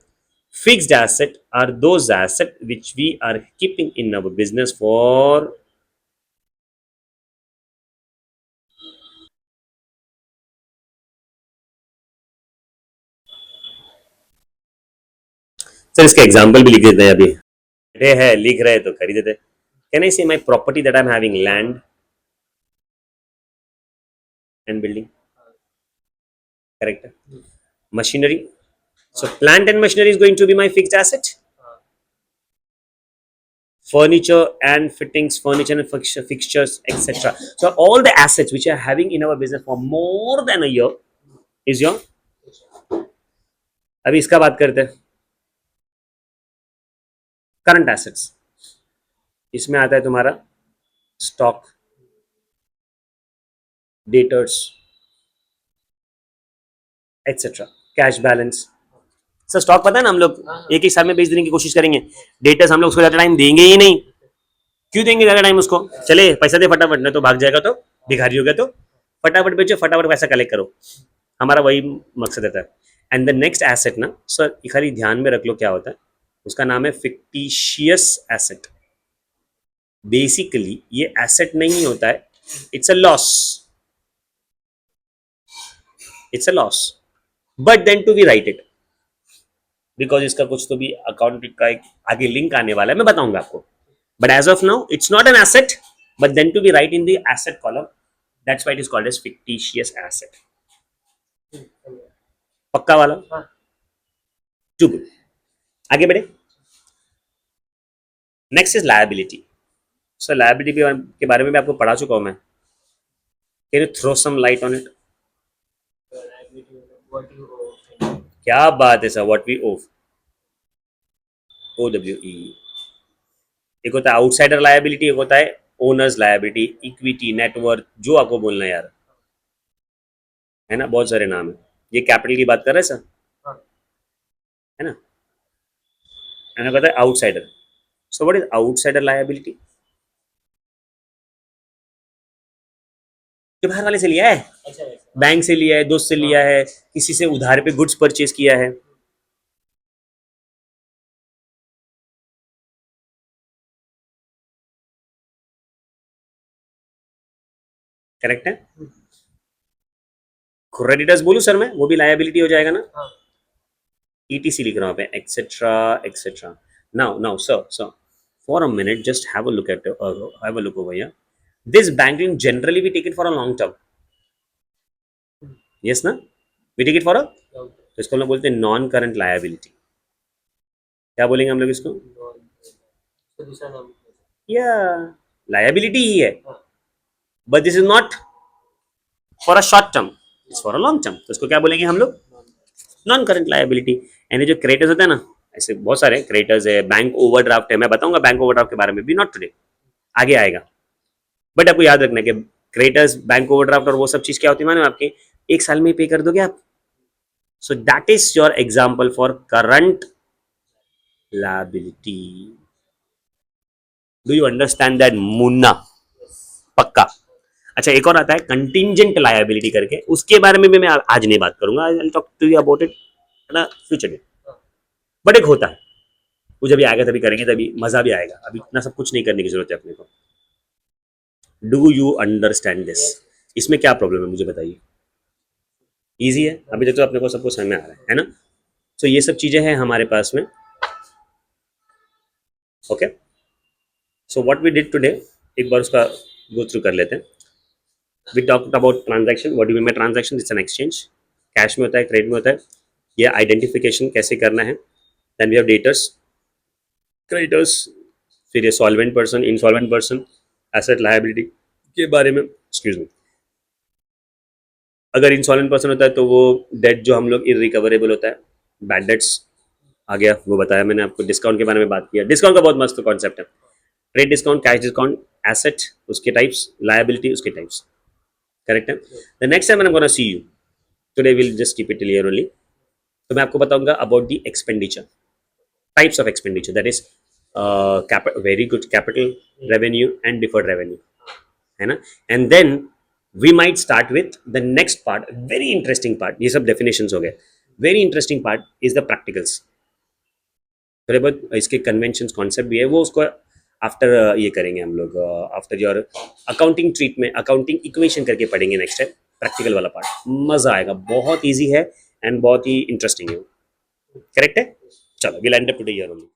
fixed asset are those asset which we are keeping in our business for sir इसका एग्जाम्पल भी लिख देते हैं, अभी है लिख रहे तो खरीद देते। Can I see my property that I am having land and building, correct है। Machinery, so plant and machinery is going to be my fixed asset. Furniture and fittings, furniture and fixtures, etc. So all the assets which are having in our business for more than a year is your, अभी इसका बात करते हैं, current assets. इसमें आता है तुम्हारा stock, debtors etcetera, cash balance. Sir stock पता है ना, हम लोग एक ही साल में बेच देने की कोशिश करेंगे, डेटर्स हम लोग उसको ज्यादा टाइम देंगे ही नहीं। क्यों देंगे ज्यादा टाइम उसको? चले पैसा दे फटाफट, नहीं तो भाग जाएगा, तो भिखारी हो गया, तो फटाफट बेचो, फटाफट पैसा कलेक्ट करो, हमारा वही मकसद रहता है। एंड द नेक्स्ट एसेट ना सर, खाली ध्यान में रख लो क्या होता है, उसका नाम है फिक्टिशियस एसेट। बेसिकली ये एसेट नहीं होता है, it's a loss, it's a loss, but then to be write it, because इसका कुछ तो भी अकाउंट का एक आगे लिंक आने वाला है, मैं बताऊंगा आपको। But as of now it's not an asset, but then to be write in the asset column, that's why it is called as fictitious asset. पक्का वाला? Too good. आगे बढ़े। Next is liability. Sir liability के बारे में भी आपको पढ़ा चुका हूं मैं, can you throw some light on it? What you owe. क्या बात है सर, व्हाट वी ओव, ओ डब्ल्यू ई। एक होता है आउटसाइडर लायबिलिटी, एक होता है ओनर्स लायबिलिटी, इक्विटी, नेटवर्थ, जो आपको बोलना है यार, है ना, बहुत सारे नाम है। ये कैपिटल की बात कर रहे हैं सर, हाँ, है ना। मैंने कहता है outsider. So what is outsider liability? जो बाहर वाले से लिया है, अच्छा वैसा। बैंक से लिया है, दोस्त से लिया है, किसी से उधार पे गुड्स परचेज किया है, करेक्ट है। क्रेडिटर्स बोलूं सर मैं, वो भी लायबिलिटी हो जाएगा ना। हाँ, ईटीसी लिख रहा हूं पे, etcetera etcetera. Now sir for a minute just have a look over here. This banking generally we take it for a long term, yes ना, we take it for a, long तो इसको हम लोग बोलते हैं नॉन करंट लायबिलिटी। क्या बोलेंगे हम लोग इसको? term. तो दूसरा नाम। या लायबिलिटी ही है, हाँ, but this is not for a short term, it's for a long term, तो इसको क्या बोलेंगे हम लोग? Non current liability. यानी जो क्रेडिटर्स होते हैं ना, ऐसे बहुत सारे क्रेडिटर्स है, बैंक ओवरड्राफ्ट है, मैं बताऊंगा बैंक ओवरड्राफ्ट के बारे में भी, नॉट टुडे, आगे आएगा। बट आपको याद रखना है कि क्रेडिटर्स, बैंक ओवरड्राफ्ट और वो सब चीज क्या होती है माने आपके, एक साल में पे कर दोगे आप। So that is your example for current liability. Do you understand that Munna? पक्का। अच्छा, एक और आता है कंटिंजेंट लायबिलिटी करके, उसके बारे में भी मैं आज नहीं बात करूंगा, I will talk to you about it ना फ्यूचर डे। बट एक होता है, वो जब आएगा तभी करेंगे, तभी मजा भी आएगा, अभी इतना सब कुछ नहीं करने की जरूरत है अपने को। Do you understand this? इसमें क्या प्रॉब्लम है मुझे बताइए। इजी है, अभी तक तो अपने को सब कुछ समझ में आ रहा है ना। तो ये सब चीजें हैं हमारे पास में। Okay, so what we did today, एक बार उसका गो थ्रू कर लेते हैं। We talked about transaction, what do we mean transaction, it's an exchange. Cash में होता है, क्रेडिट में होता है, ये आइडेंटिफिकेशन कैसे करना है। Then we have debtors, creditors, फिर ये solvent person, insolvent person, asset liability के बारे में, एक्सक्यूज मी। अगर इंसॉल्वेंट पर्सन होता है तो वो डेट जो हम लोग इरिकवरेबल होता है, बैड डेट्स आ गया, वो बताया मैंने आपको। डिस्काउंट के बारे में बात किया, डिस्काउंट का बहुत मस्त कॉन्सेप्ट है। Trade discount, cash discount, asset उसके टाइप्स, लायबिलिटी उसके टाइप्स, करेक्ट है। The next time I am gonna see you, today will just keep it clear only. तो मैं आपको बताऊंगा about the expenditure, types of expenditure, that is very good, capital, revenue and deferred revenue, है ना। And then we might start with the next part, very interesting part, ये सब definitions हो गए। Very interesting part is the practicals. थोड़े बहुत इसके convention concept भी है, वो उसको आफ्टर ये करेंगे हम लोग, after your accounting treatment, accounting equation करके पढ़ेंगे नेक्स्ट टाइम, प्रैक्टिकल वाला पार्ट मजा आएगा, बहुत ईजी है एंड बहुत ही इंटरेस्टिंग है, करेक्ट है। चलो, will and up today here only.